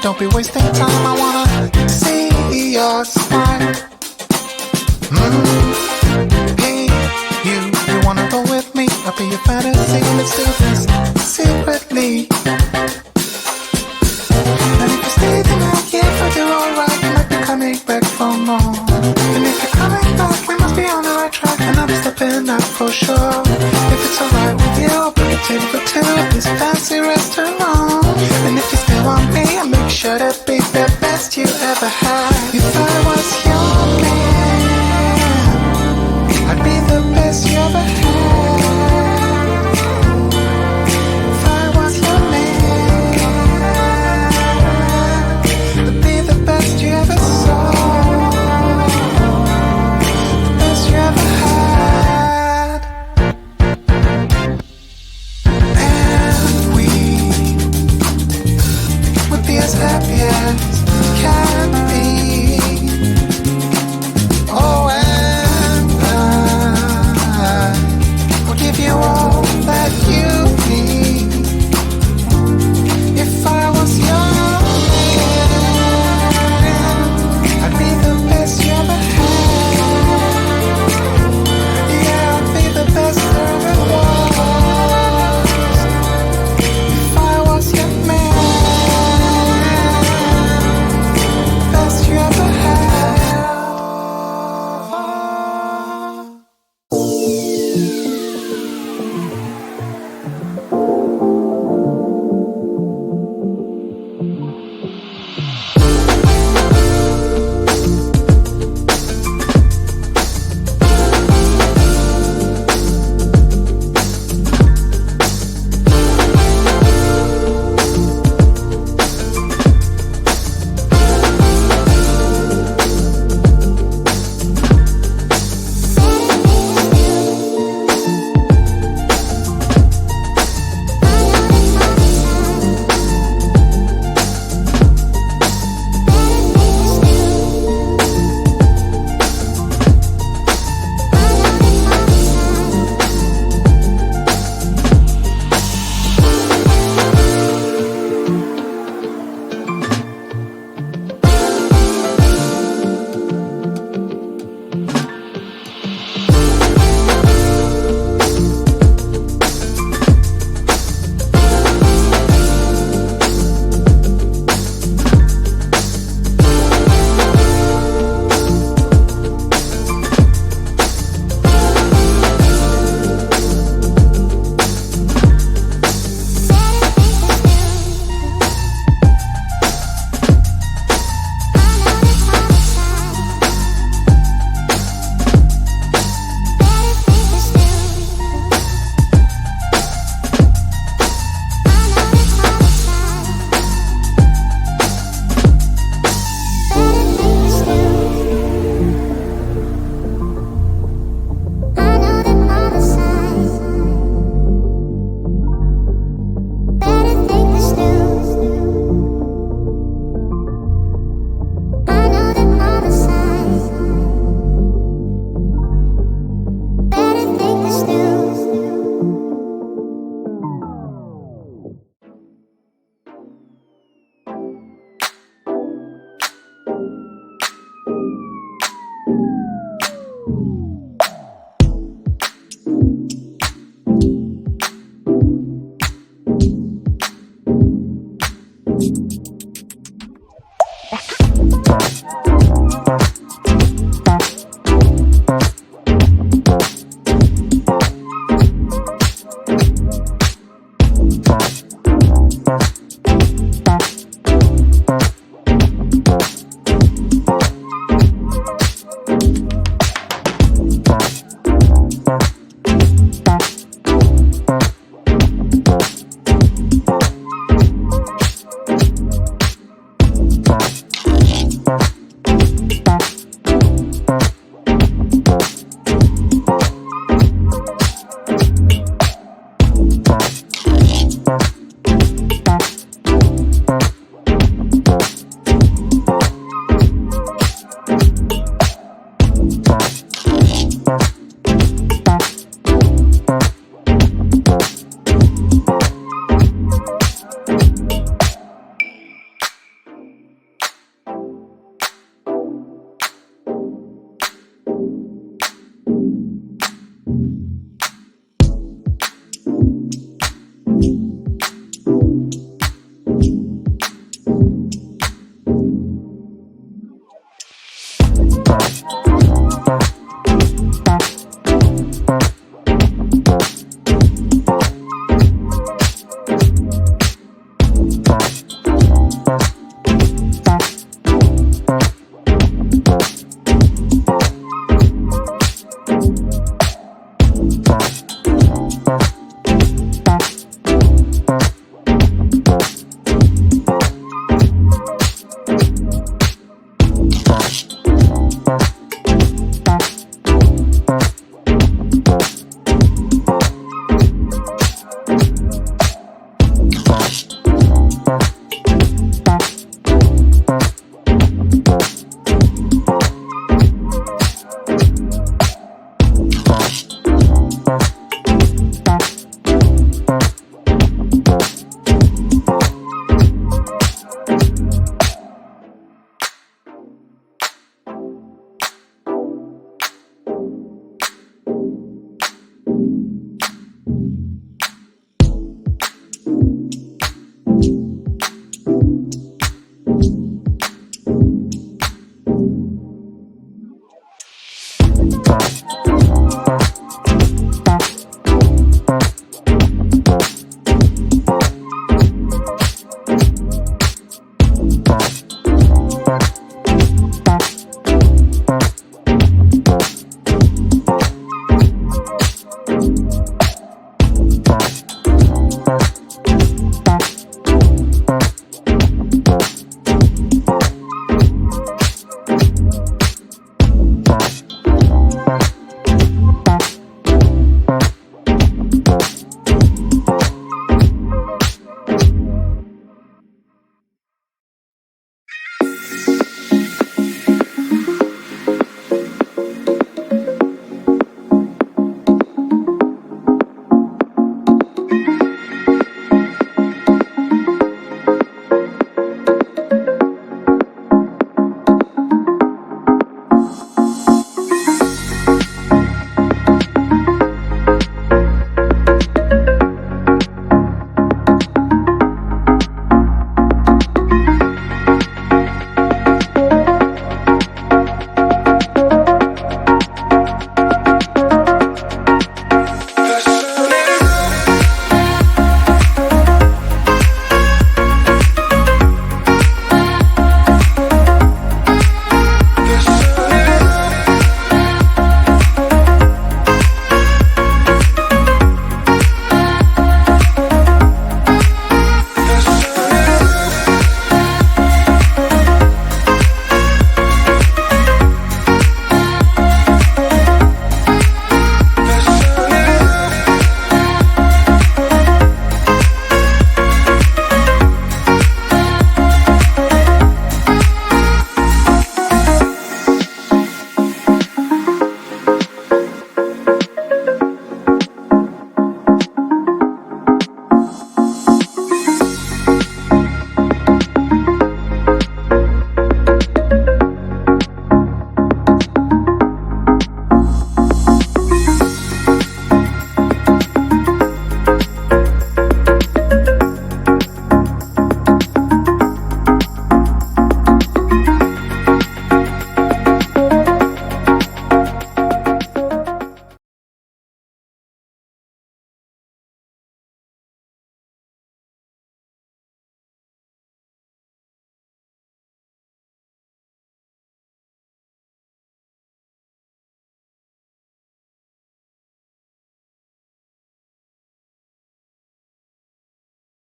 don't be wasting time. I wanna see your smile. Hey, you wanna go with me? I'll be your fantasy. Let's do this secretly. And if you stay tonight, yeah, if I do alright, you might be coming back for more. And if you're coming back, we must be on the right track, and I'll be stepping up for sure. If it's alright with you, I'll book a table for two at this fancy restaurant. And if you still want me, I'll make sure to be the best you ever had. If I was your man, I'd be the best you ever had. If I was your man, I'd be the best you ever saw, the best you ever had. And we would be as happy as can be. Oh, and I will give you all that you need. If I was your man, I'd be the best you ever had. Yeah, I'd be the best there ever was. If I was your man, best you ever had.